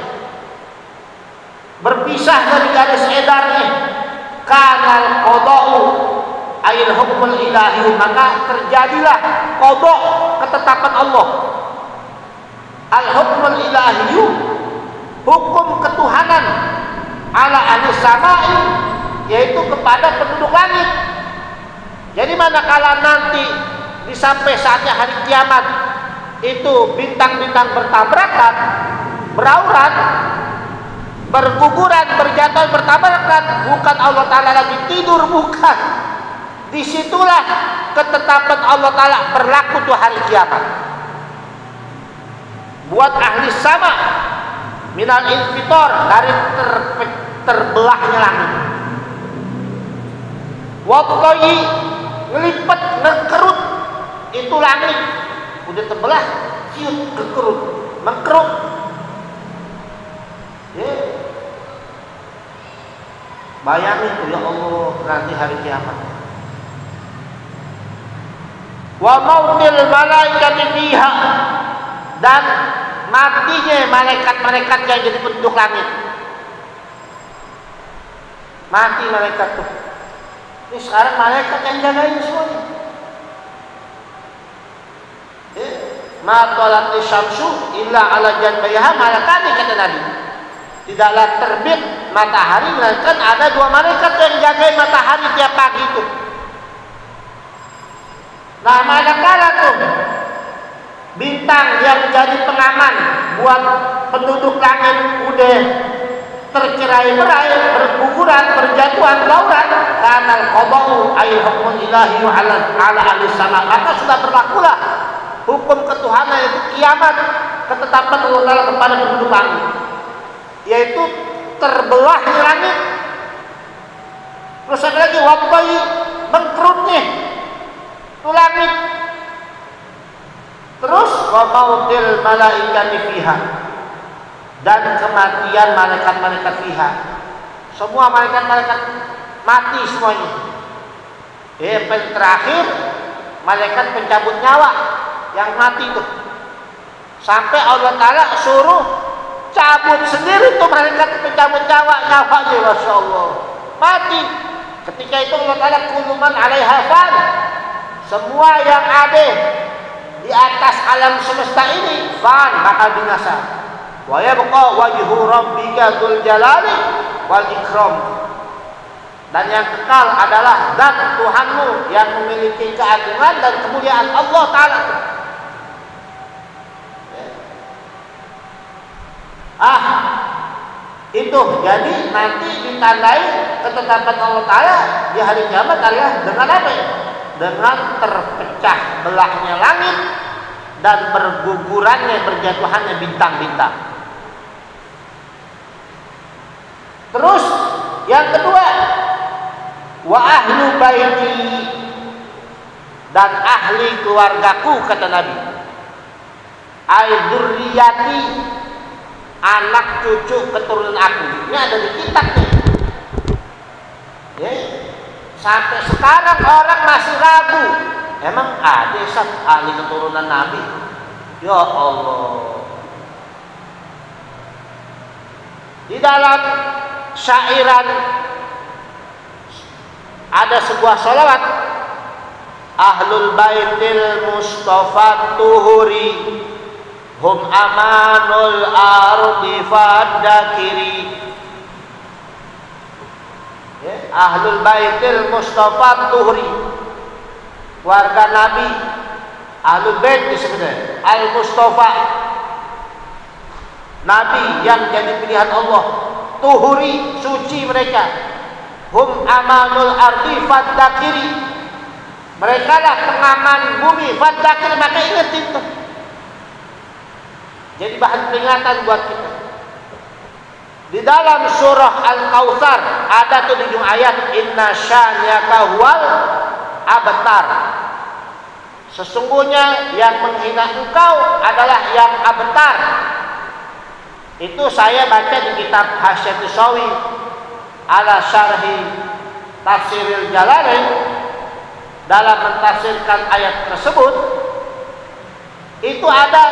Speaker 2: berpisah dari garis edarnya, kanal qada'u ayil hukmul ilahi, maka terjadilah qada', ketetapan Allah, al hukmul ilahi, hukum ketuhanan, ala ahli samai, yaitu kepada penduduk langit. Jadi manakala nanti sampai saatnya hari kiamat itu bintang-bintang bertabrakan, berauran, berguguran, berjatuhan, bertabrakan, bukan Allah Ta'ala lagi tidur, bukan. Disitulah ketetapan Allah Ta'ala berlaku tuh hari kiamat. Buat ahli sama, minal infitor, dari terbelahnya langit. Waktoyi, ngelipet, ngekerut, itu langit. Udah terbelah, ciut, kekerut, mengkerut. Ya. Bayangin tuh, ya Allah, nanti hari kiamat. Wa mautil malaikati fiha, dan matinya malaikat-malaikat yang jadi penduduk langit. Mati malaikat tuh. Ini sekarang malaikat yang jagain semuanya. Ma talati syamsu illa ala janbayha malakani, kata Nabi. Tidaklah terbit matahari melainkan ada dua malaikat yang jagain matahari tiap pagi itu. Nah, manakala tuh bintang yang jadi pengaman buat penduduk langit udah tercerai-berai, berguguran, berjatuhan, belauran, kanal qada'u ay hukmul ilahi ala ahli sama, maka sudah berlakulah hukum ketuhanan, yaitu kiamat, ketetapan Allah Ta'ala kepada penduduk langit, yaitu terbelahnya langit. Terus ada lagi wabbayi, mengkerutnya itu langit. Terus wa mautil malaikati fiha, dan kematian malaikat-malaikat fiha. Semua malaikat-malaikat mati semuanya. Yang terakhir malaikat pencabut nyawa yang mati itu, sampai Allah Ta'ala suruh cabut sendiri tuh malaikat pencabut nyawanya, Masya Allah, mati. Ketika itu Allah Ta'ala kuluman alaiha fan, semua yang ada di atas alam semesta ini fan, maka binasa. Wa yabqa wajhu rabbika dzul jalali wal ikram, dan yang kekal adalah zat Tuhanmu yang memiliki keagungan dan kemuliaan, Allah Ta'ala. Itu jadi nanti ditandai ketetapan Allah Ta'ala di hari kiamat adalah dengan apa ya? dengan terpecah belahnya langit dan bergugurannya, berjatuhannya bintang-bintang. Terus yang kedua, wa ahlu baiti, dan ahli keluargaku, kata Nabi, ai dzurriyyati, anak cucu keturunan aku. Ini ada di kitabnya. Ya. Sampai sekarang orang masih ragu, emang ada ahli keturunan Nabi? Ya Allah. Di dalam syairan ada sebuah sholawat, ahlul baitil mustafa tuhuri hum amanul ardi fadakiri. Ya, ahlul baitil mustafa tuhuri, warga Nabi, ahlul bait disebutnya al mustafa, Nabi yang jadi pilihan Allah, tuhuri, suci mereka, hum amanul ardi fadakiri, mereka lah pengaman bumi, fadakir, maka ingat itu. Jadi bahan peringatan buat kita. Di dalam surah Al-Kautsar ada tuh di ujung ayat, inna syani'aka huwal abtar. Sesungguhnya yang menghina engkau adalah yang abtar. Itu saya baca di kitab Hasyiatus Shawi ala syarhi tafsiril Jalalain. Dalam mentafsirkan ayat tersebut, itu ada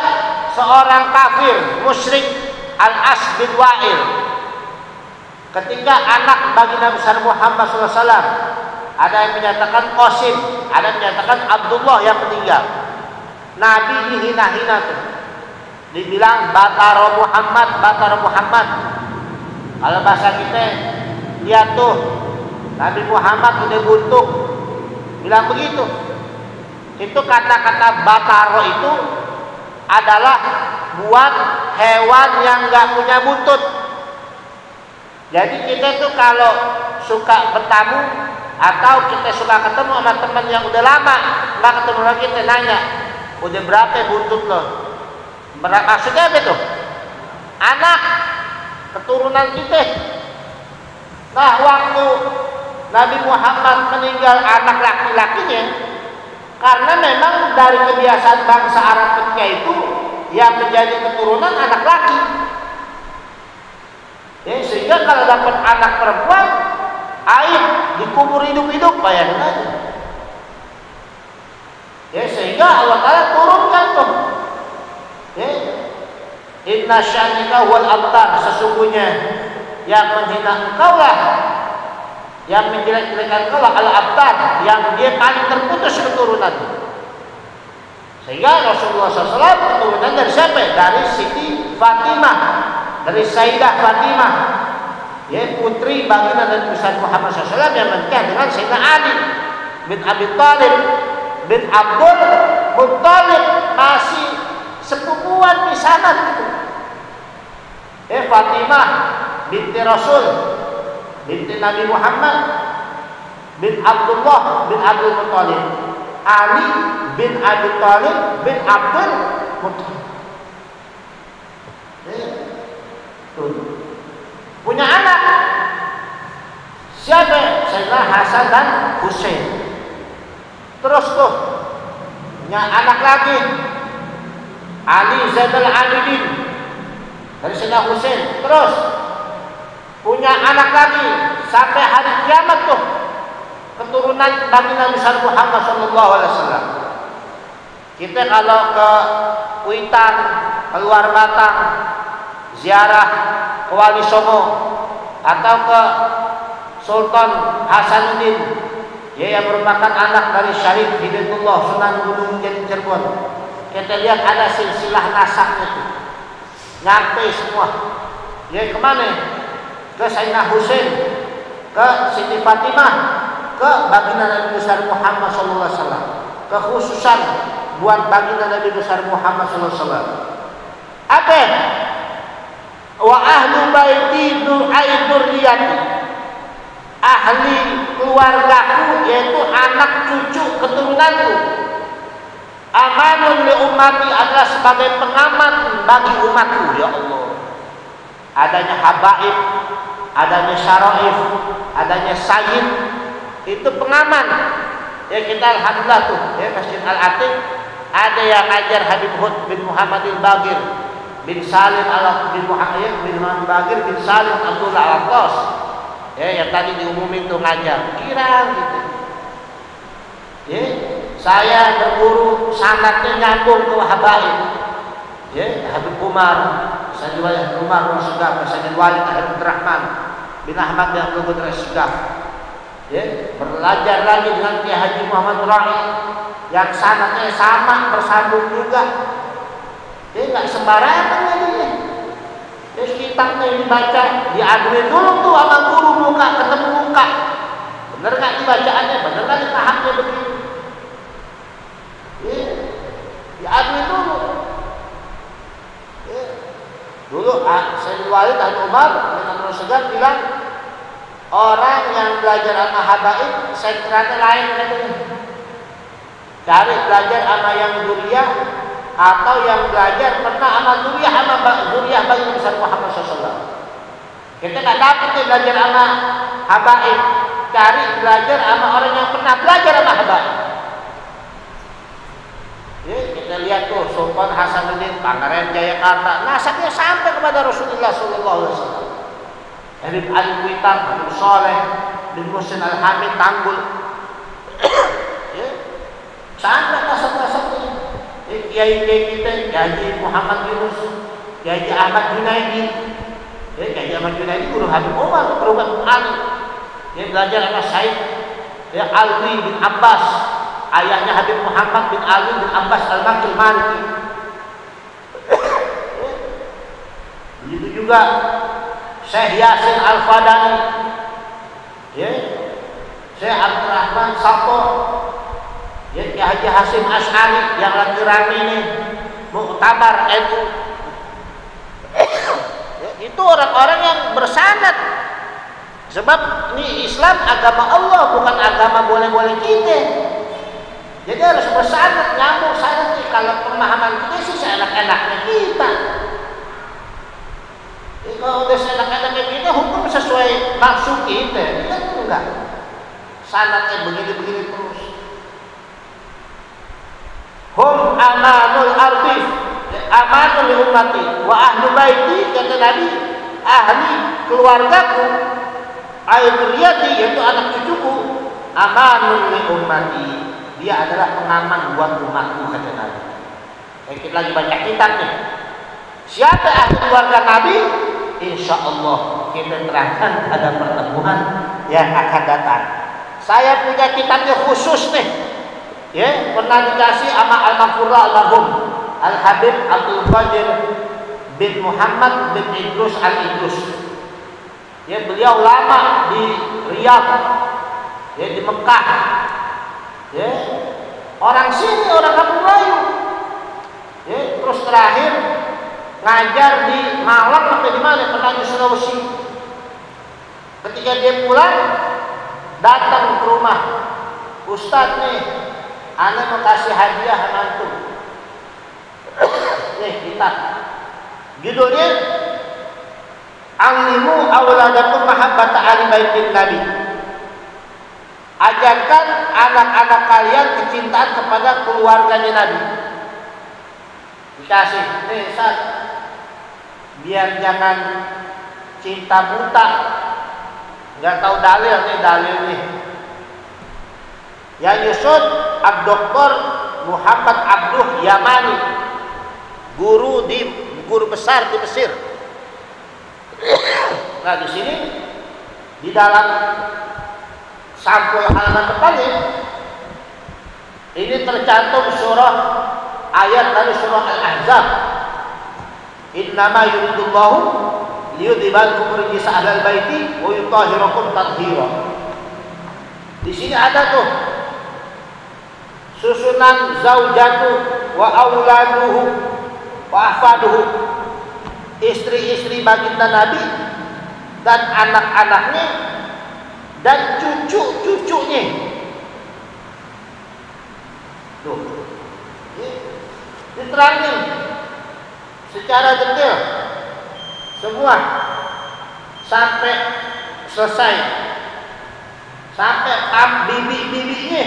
Speaker 2: seorang kafir musyrik Al-As bin Wa'il. Ketika anak baginda besar Muhammad SAW, ada yang menyatakan Qasim, ada yang menyatakan Abdullah yang meninggal. Nabi dihina-hina tuh, dibilang Batara Muhammad, Batara Muhammad. Kalau bahasa kita, lihat tuh Nabi Muhammad udah buntung, bilang begitu. Itu kata-kata Batara itu adalah buat hewan yang nggak punya buntut. Jadi kita tuh kalau suka bertamu atau kita suka ketemu sama teman yang udah lama nggak ketemu lagi, kita nanya, udah berapa buntut lo? Maksudnya apa tuh? Anak keturunan kita. Nah, waktu Nabi Muhammad meninggal anak laki-lakinya, karena memang dari kebiasaan bangsa Arab ketika itu yang menjadi keturunan anak laki. Ya, sehingga kalau dapat anak perempuan, aib, dikubur hidup-hidup, bayangin aja. Ya, sehingga Allah Ta'ala turunkan tuh. Ya, inna syani'aka huwal abtar, sesungguhnya yang menghina engkau lah, yang menjelek-jelekan engkau lah al-abtar, yang dia paling terputus keturunan. Sehingga Rasulullah SAW keturunan dari siapa? Dari Siti Fatimah, dari Sayyidah Fatimah, ya, putri baginda Nabi besar Muhammad SAW yang menikah dengan Sayyidina Ali bin Abi Thalib bin Abdul Muttalib, masih sepupuan di sana gitu. Fatimah binti Rasul, binti Nabi Muhammad bin Abdullah bin Abdul Muttalib, Ali bin Abi Thalib bin Abdul Muttalib. Punya anak. Siapa? Sayyidina Hasan dan Husain. Terus tuh punya anak lagi, Ali Zainal Abidin dari Sayyidina Husain. Terus punya anak lagi sampai hari kiamat tuh, keturunan baginda besar Muhammad SAW. Kita kalau ke Kuitang, keluar Batang, ziarah ke Wali Songo atau ke Sultan Hasanuddin, ya, yang merupakan anak dari Syarif Hidayatullah Sunan Gunung Jati Cirebon, kita lihat ada silsilah nasabnya tuh, nyampe semua. Ya, kemana? Ke Sayyidina Husain, ke Siti Fatimah, ke baginda Nabi besar Muhammad SAW, kekhususan buat baginda Nabi besar Muhammad SAW. Apa? Wa ahlu baiti dzurriyyati, ahli keluargaku, yaitu anak cucu keturunanku. Amanun li ummati adalah sebagai pengaman bagi umatku, ya Allah. Adanya habaib, adanya syaraif, adanya sayyid, itu pengaman. Ya kita alhamdulillah tuh, ya Masjid Al-Atiq ada yang ngajar Habib Hud bin Muhammadil Bagir bin Salim bin Muhammad bin Muhammad Bagir bin Salim Abdullah Al-Qas. Ya yang tadi diumumin tuh ngajar, kira gitu. Ya, saya berguru sanadnya nyambung ke habaib. Ya, Habib Umar, saya juga Habib Umar bin Segaf, Sayyid Walid Habib Rahman bin Ahmad bin Abdul Qadir Segaf. Ya, belajar lagi dengan Kiai Haji Muhammad Rai yang sanadnya sama, bersambung juga. Dia nggak sembarangan ini. Ya, kitabnya dibaca, diaduin dulu tuh sama guru muka ketemu muka. Bener nggak dibacaannya? Bener nggak dipahami begini? Ya, diaduin dulu. Ya. Dulu Sayyid Walid Habib Umar bin Abdul Segaf bilang, orang yang belajar sama habaib sentranya lain katanya. Cari belajar sama yang duriah atau yang belajar pernah sama duriah bagi besar Muhammad SAW. Kita nggak dapat nih belajar sama habaib. Cari belajar sama orang yang pernah belajar sama habaib. Ya, kita lihat tuh Sultan Hasanuddin Pangeran Jayakarta, nasabnya sampai kepada Rasulullah SAW. Habib Ali Kuitang, Habib Soleh bin Muhsin Al-Hamid Tanggul, ya, sampai nasab-nasabnya. Kiai-kiai kita, Kiai Muhammad Yunus, Kiai Ahmad Junaidi, ya, Kiai Ahmad Junaidi guru Habib Umar, guru Habib Ali. Dia belajar sama Said, ya, Alwi bin Abbas, ayahnya Habib Muhammad bin Ali bin Abbas Al-Makil Maliki. Begitu juga Syekh Yasin Al-Fadani, ya, Syekh Abdurrahman Sato, ya, Haji Hasim Asy'ari yang lagi rame ini muktabar NU. Ya, itu orang-orang yang bersanad. Sebab ini Islam agama Allah, bukan agama boleh-boleh kita. Jadi harus bersanad, nyambung sanad. Kalau pemahaman kita sih seenak-enaknya kita. Kalau udah seenak-enaknya kita, hukum sesuai maksud kita. Ya enggak. Sanadnya begini-begini terus. Hum amanul ardi, amanul li ummati wa ahlu baiti, kata Nabi, ahli keluargaku, ayyuriyati, yaitu anak cucuku, amanul li ummati, dia adalah pengaman buat umatku, kata Nabi. Kita lagi baca kitabnya. Siapa ahli keluarga Nabi? Insya Allah kita terangkan pada pertemuan yang akan datang. Saya punya kitabnya khusus nih, ya, pernah dikasih sama Al-Maghfurlah Al-Mahum Al-Habib Abdul Qadir bin Muhammad bin Idrus Al-Idrus. Ya, beliau lama di Riyadh, ya, di Mekah, ya, orang sini, orang Kampung Melayu, ya, terus terakhir ngajar di Malang sampai di mana, pernah di Sulawesi. Ketika dia pulang, datang ke rumah, Ustadz nih, ana mau kasih hadiah antum. Nih kita, judulnya Alimu awladakum mahabbata ali baitin Nabi. Ajarkan anak-anak kalian kecintaan kepada keluarganya Nabi. Dikasih, nih Ustaz, biar jangan cinta buta, nggak tahu dalil nih. Ya Yusuf Abdoktor Muhammad Abduh Yamani, guru besar di Mesir. Nah, di sini di dalam sampul halaman depannya ini tercantum surah ayat dari surah Al-Ahzab. Innama yuridullahu liyudhibankum rijsa ahlal baiti wa yutahhirakum tathira. Di sini ada tuh susunan zaujatu wa auladuhu wa ahfaduhu, istri-istri baginda Nabi dan anak-anaknya dan cucu-cucunya. Tuh, diterangin secara detail semua sampai selesai, sampai bibi-bibinya,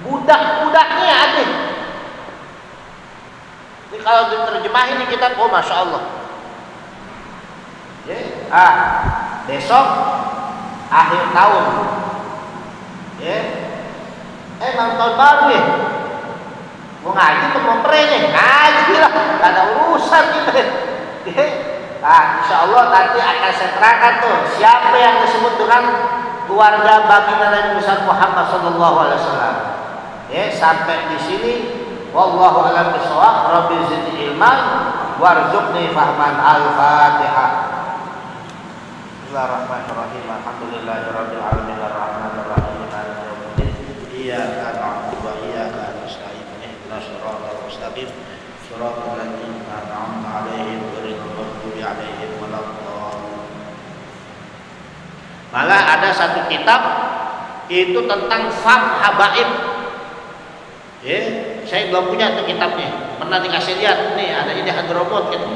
Speaker 2: budak-budaknya ada. Ini kalau diterjemahin ini kita, oh masya Allah. Besok akhir tahun, tahun baru ya. Mau ngaji atau mau pray ngaji lah, gak ada urusan gitu. Insya Allah nanti akan saya terangkan tuh siapa yang disebut dengan keluarga baginda Nabi Muhammad SAW. Sampai di sini. Wallahu a'lam bishawab. Rabbi zidni ilman warzuqni fahman. Al-Fatihah. Bismillahirrahmanirrahim. Alhamdulillahirabbil alamin arrahmanir rahim maliki yaumiddin. Iyyaka na'budu wa iyyaka nasta'in. Ihdinas siratal mustaqim. Siratal ladzina an'amta 'alaihim ghairil maghdubi 'alaihim waladdallin. Malah ada satu kitab itu tentang fam habaib. Saya belum punya tuh kitabnya. Pernah dikasih lihat nih, ada ini Hadramut gitu.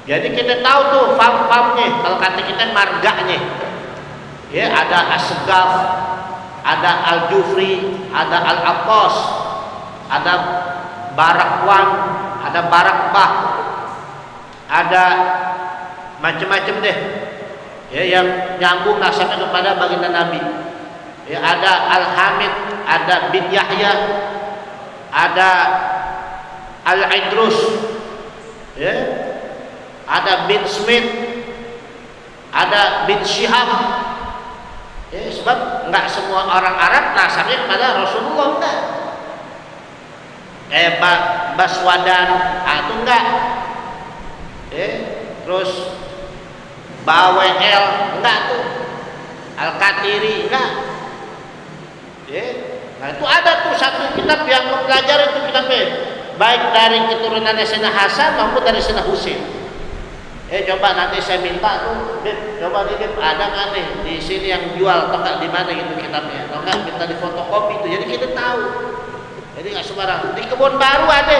Speaker 2: Jadi kita tahu tuh fam-famnya. Kalau kata kita marganya. Ada Asgaf, ada Al-Jufri, ada Al-Abbas, ada Barakwan, ada Barakbah, ada macam-macam deh. Yang nyambung nasabnya kepada baginda Nabi. Ada Al-Hamid, ada bin Yahya, ada Al-Idrus, ada bin Smith, ada bin Syihab. Sebab enggak semua orang Arab nasabnya kepada Rasulullah, enggak. Baswadan, itu enggak. Terus Bawel, enggak tuh. Al-Katiri, enggak. Nah itu ada tuh satu kitab yang mempelajari itu kitabnya, baik dari keturunan Sayyidina Hasan maupun dari Sayyidina Husain. Coba nanti saya minta tuh, coba nih ada nggak nih di sini yang jual atau nggak, di mana gitu kitabnya, atau nggak minta di fotokopi itu, jadi kita tahu. Jadi nggak sembarang. Di Kebun Baru ada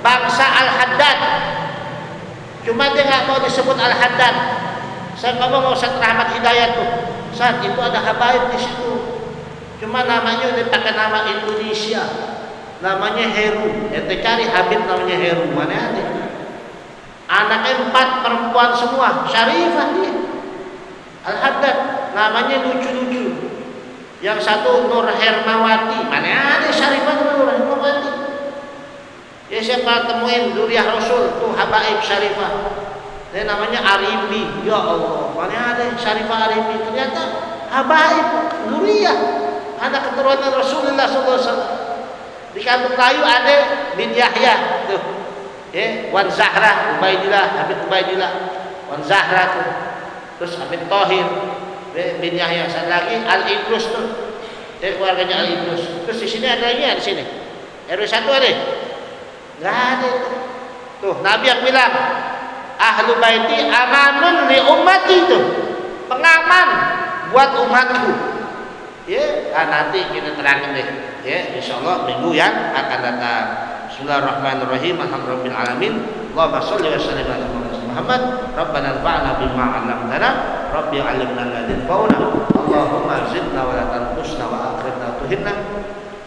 Speaker 2: bangsa Al-Haddad, cuma dia nggak mau disebut Al-Haddad. Saya ngomong mau Ustaz Rahmat Hidayat tuh, Ustaz itu ada habaib di situ. Cuma namanya udah pakai nama Indonesia, namanya Heru. Ente cari Habib namanya Heru, mana ada? Anaknya 4 perempuan semua, Syarifah dia. Al-Haddad, namanya lucu-lucu. Yang satu Nur Hermawati, mana ada Syarifah Nur Hermawati? Siapa temuin Duriah Rasul tuh habaib Syarifah. Dia namanya Arimbi, ya Allah, mana ada Syarifah Arimbi? Ternyata habaib Duriah. Ada keturunan Rasulullah SAW. Di Kampung Melayu ada bin Yahya tuh, Wan Zahra, Ubaidillah, Habib Ubaidillah, Wan Zahra tuh. Terus Habib Thohir bin Yahya. Satu lagi Al-Idrus tuh, keluarganya Al-Idrus. Terus di sini ada lagi ya, di sini RW 1 ada? Nggak ada tuh. Nabi yang bilang Ahlu Baiti amanun li ummati, itu pengaman buat umatku. Nanti kita terangkan deh. Insyaallah minggu yang akan datang. Bismillahirrahmanirrahim. Alhamdulillahirabbil alamin. Allahumma shalli wa sallim ala Muhammad. Rabbana anfa'na bima 'allamtana. Rabbi 'allimna alladhi yanfa'una. Allahumma zidna wa la tanqusna wa akrimna wa tuhinna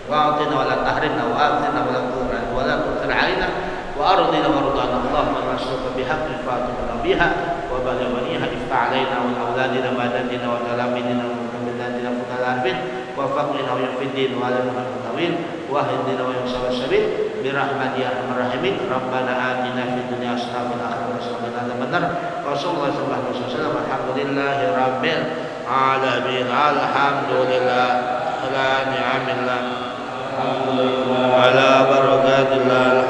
Speaker 2: wa a'tina wa la tahrimna wa atina wa la tu'thir 'alaina wa ardina wa ardana. Allahumma nas'aluka bihaqqi fatimah biha wa balighaniha ifta 'alaina wa auladina wa dadina wa talamidina العارفين وفقنا ويغفر الدين وعلمنا التاويل واهدنا ويسر السبيل برحمتك يا ارحم الراحمين. ربنا آتنا في الدنيا حسنة وفي الآخرة حسنة وقنا عذاب النار. وصلى الله عليه وسلم. الحمد لله رب العالمين. الحمد لله على نعم الله على بركات الله.